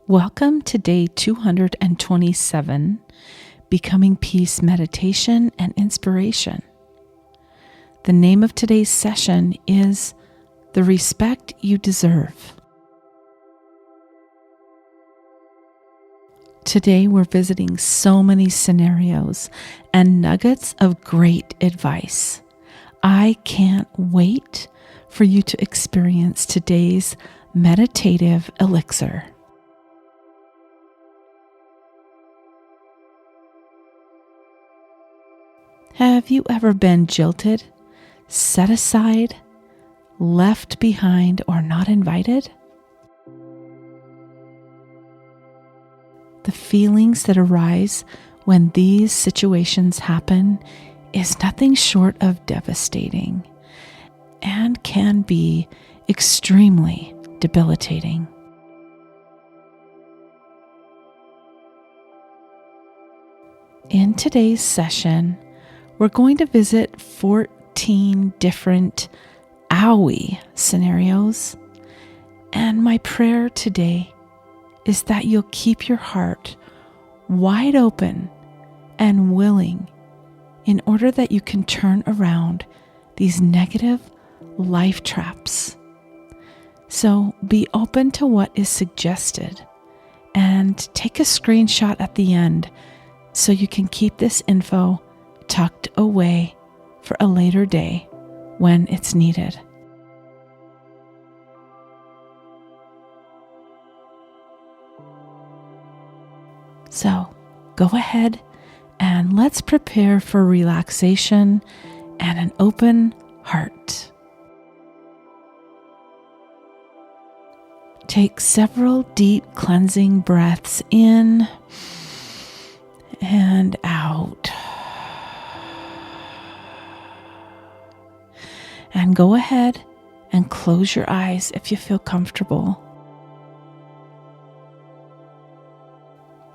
Welcome to day 227, Becoming Peace Meditation and Inspiration. The name of today's session is The Respect You Deserve. Today we're visiting so many scenarios and nuggets of great advice. I can't wait for you to experience today's meditative elixir. Have you ever been jilted, set aside, left behind, or not invited? The feelings that arise when these situations happen is nothing short of devastating and can be extremely debilitating. In today's session, we're going to visit 14 different Owie scenarios, and my prayer today is that you'll keep your heart wide open and willing in order that you can turn around these negative life traps. So be open to what is suggested and take a screenshot at the end so you can keep this info tucked away for a later day when it's needed. So go ahead and let's prepare for relaxation and an open heart. Take several deep cleansing breaths in and out. And go ahead and close your eyes if you feel comfortable.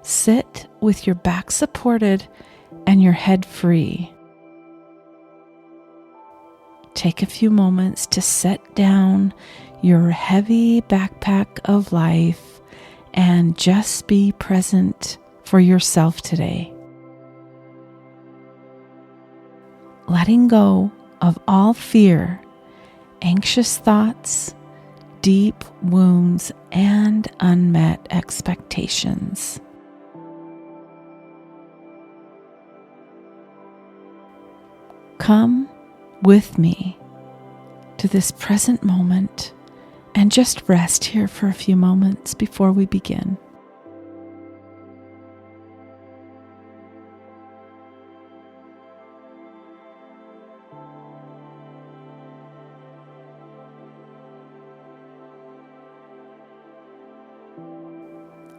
Sit with your back supported and your head free. Take a few moments to set down your heavy backpack of life and just be present for yourself today. Letting go of all fear, anxious thoughts, deep wounds, and unmet expectations. Come with me to this present moment and just rest here for a few moments before we begin.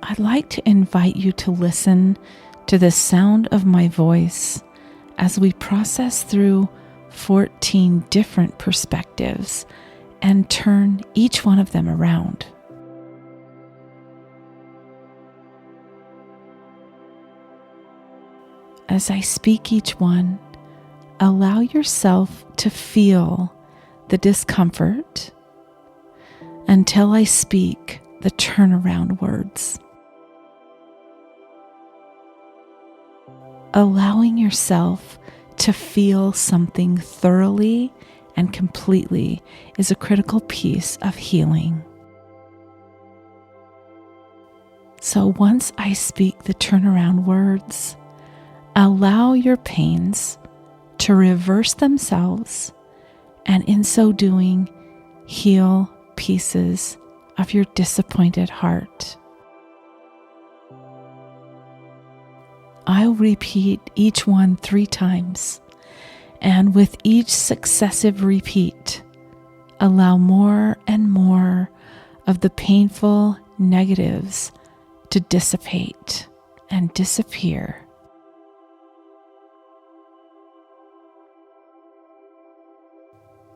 I'd like to invite you to listen to the sound of my voice as we process through 14 different perspectives and turn each one of them around. As I speak each one, allow yourself to feel the discomfort until I speak the turnaround words. Allowing yourself to feel something thoroughly and completely is a critical piece of healing. So once I speak the turnaround words, allow your pains to reverse themselves, and in so doing, heal pieces of your disappointed heart. I'll repeat each one 3 times, and with each successive repeat, allow more and more of the painful negatives to dissipate and disappear.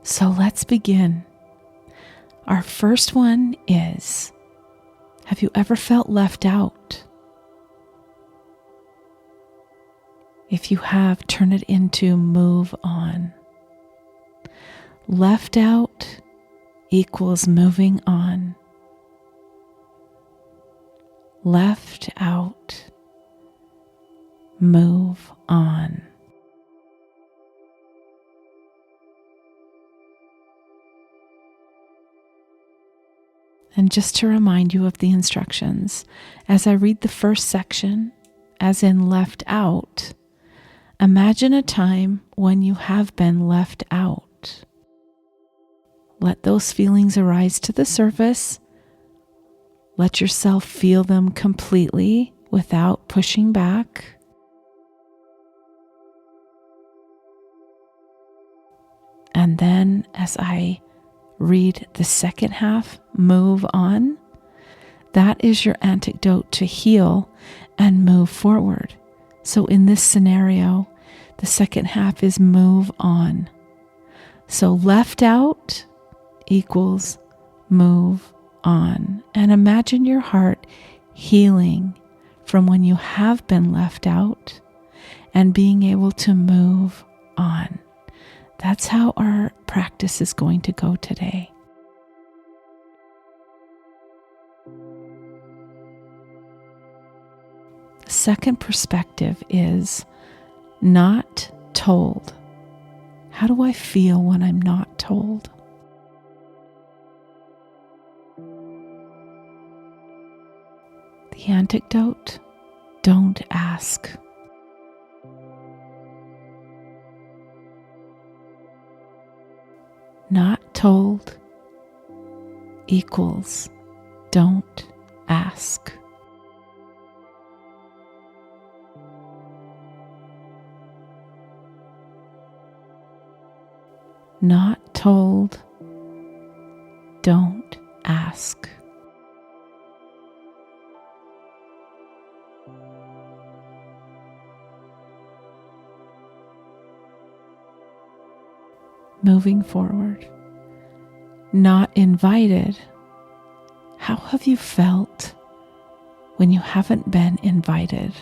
So let's begin. Our first one is, have you ever felt left out? If you have, turn it into move on. Left out equals moving on. left out, move on. And just to remind you of the instructions, as I read the first section, as in left out, imagine a time when you have been left out. Let those feelings arise to the surface. Let yourself feel them completely without pushing back. And then as I read the second half, move on, that is your antidote to heal and move forward. So in this scenario, the second half is move on. So left out equals move on. And imagine your heart healing from when you have been left out and being able to move on. That's how our practice is going to go today. The second perspective is not told. How do I feel when I'm not told? The antidote, don't ask. Not told equals don't ask. Not told, don't ask. Moving forward. Not invited. How have you felt when you haven't been invited?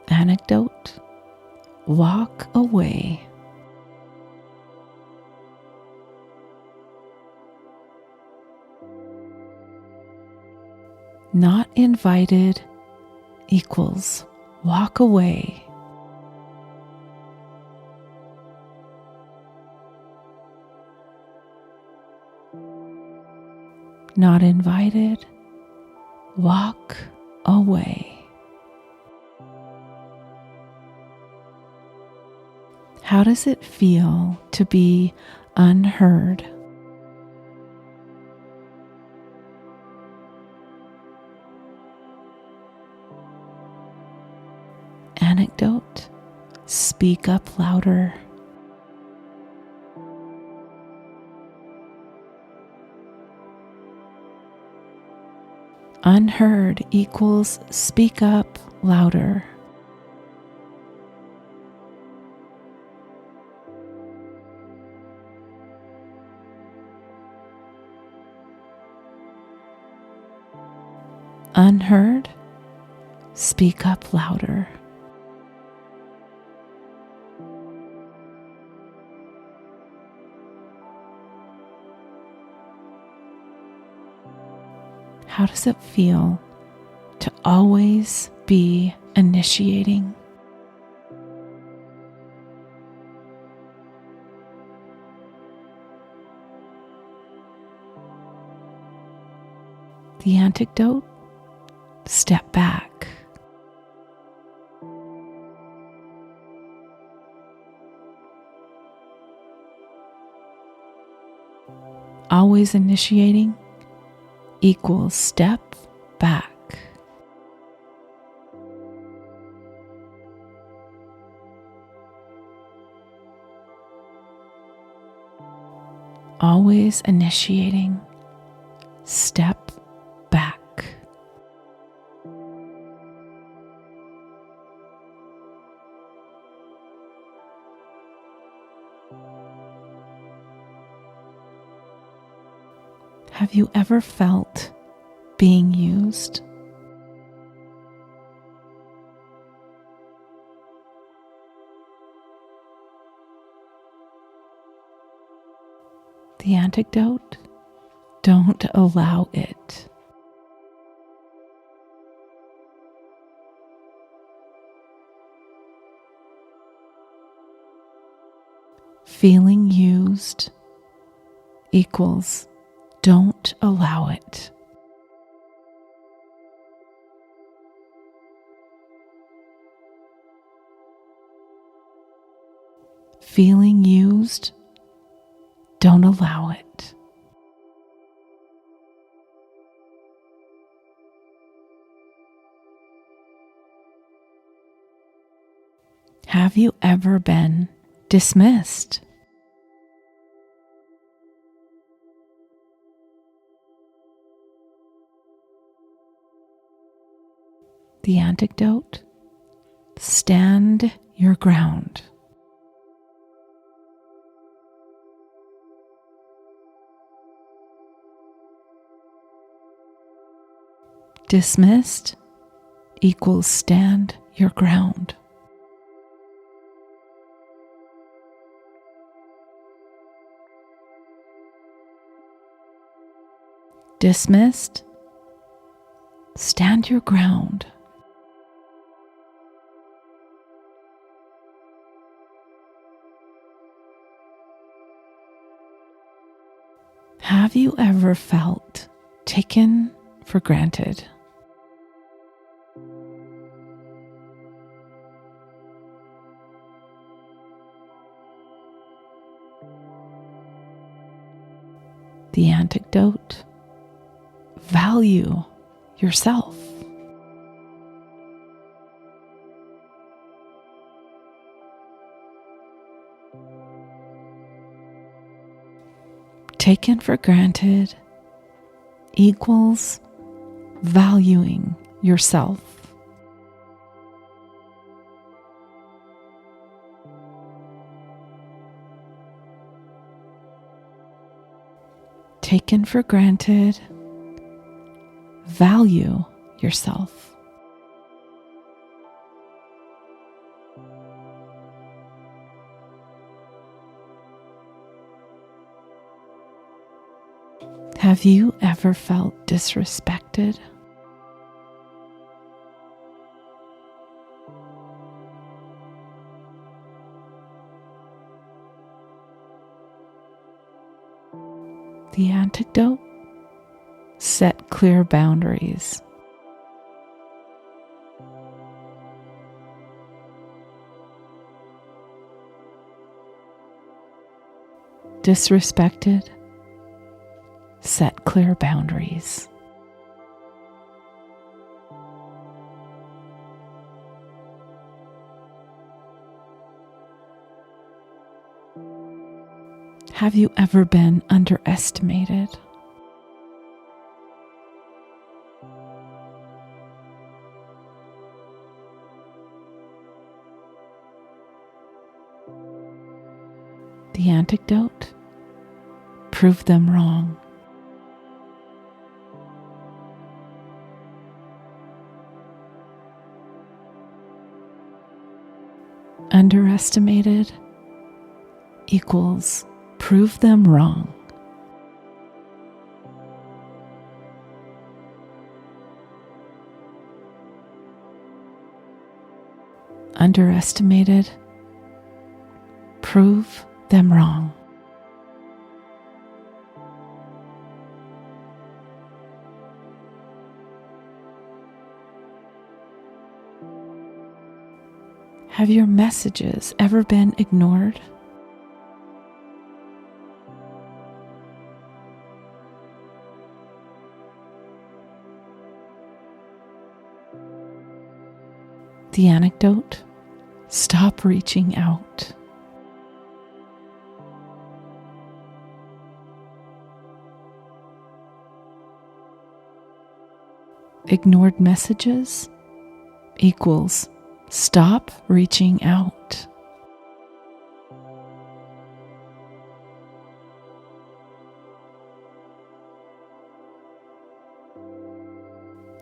Anecdote, walk away. Not invited equals walk away. Not invited, walk away. How does it feel to be unheard? Anecdote, speak up louder. Unheard equals speak up louder. Unheard, speak up louder. How does it feel to always be initiating? The antidote, step back. Always initiating equals step back. Always initiating, step back. Have you ever felt being used? The antidote: don't allow it. Feeling used equals don't allow it. Feeling used, don't allow it. Have you ever been dismissed? The antidote: stand your ground. Dismissed equals stand your ground. Dismissed, stand your ground. Have you ever felt taken for granted? The antidote: value yourself. Taken for granted equals valuing yourself. Taken for granted, value yourself. Have you ever felt disrespected? The antidote: set clear boundaries. Disrespected, set clear boundaries. Have you ever been underestimated? The antidote: prove them wrong. Underestimated equals prove them wrong. Underestimated, prove them wrong. Have your messages ever been ignored? The antidote: stop reaching out. Ignored messages equals stop reaching out.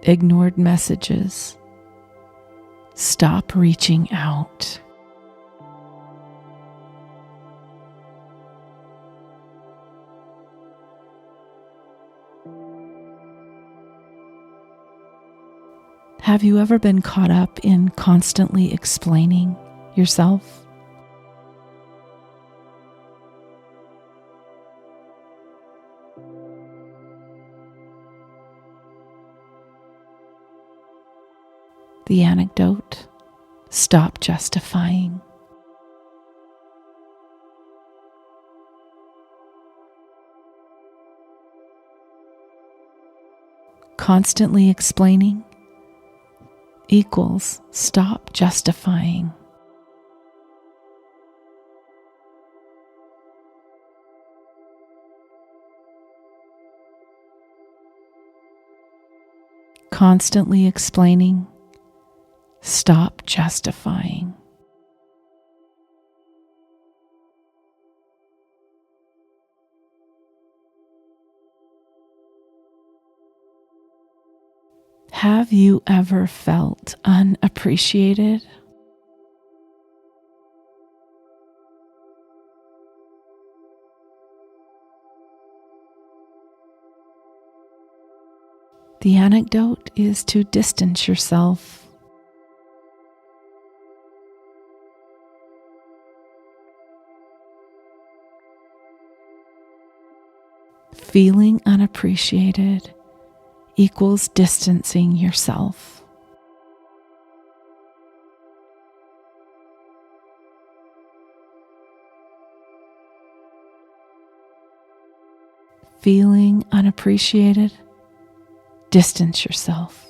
Ignored messages, stop reaching out. Have you ever been caught up in constantly explaining yourself? The anecdote, stop justifying. Constantly explaining equals stop justifying. Constantly explaining, stop justifying. Have you ever felt unappreciated? The anecdote is to distance yourself. Feeling unappreciated equals distancing yourself. Feeling unappreciated, distance yourself.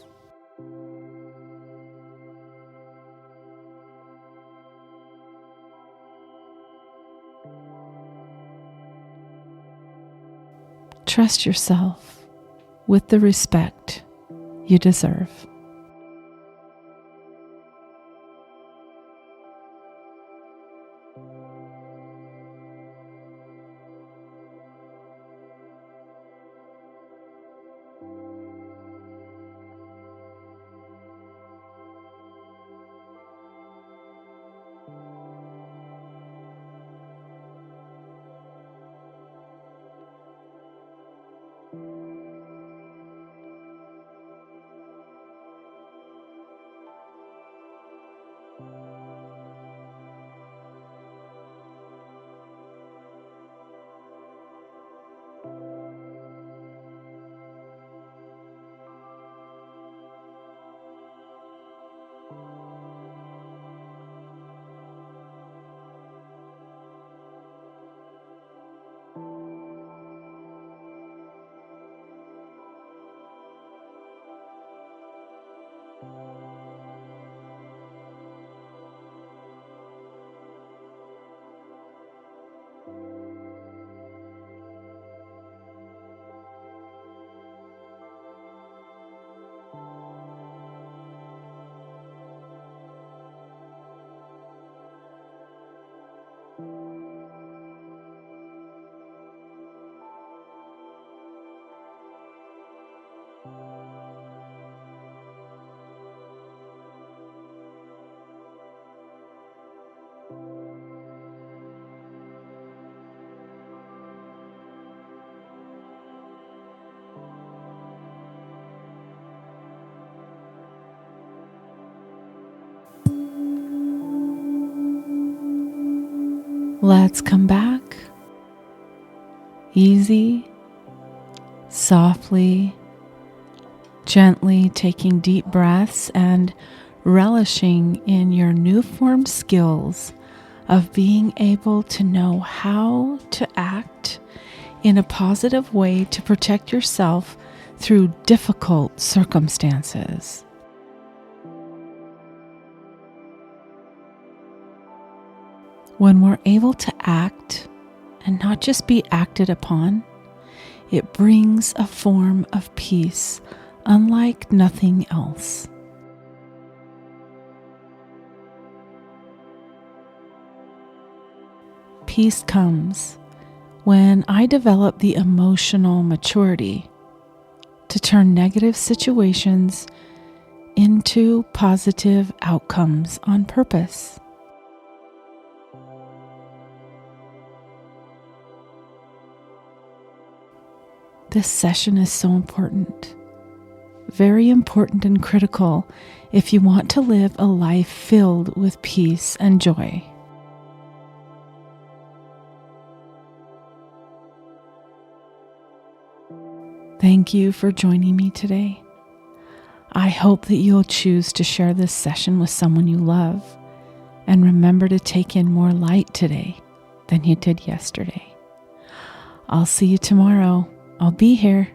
Trust yourself with the respect you deserve. Let's come back. Easy, softly, gently taking deep breaths and relishing in your new formed skills of being able to know how to act in a positive way to protect yourself through difficult circumstances. When we're able to act and not just be acted upon, it brings a form of peace unlike nothing else. Peace comes when I develop the emotional maturity to turn negative situations into positive outcomes on purpose. This session is so important. very important and critical if you want to live a life filled with peace and joy. Thank you for joining me today. I hope that you'll choose to share this session with someone you love, and remember to take in more light today than you did yesterday. I'll see you tomorrow. I'll be here.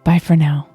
Bye for now.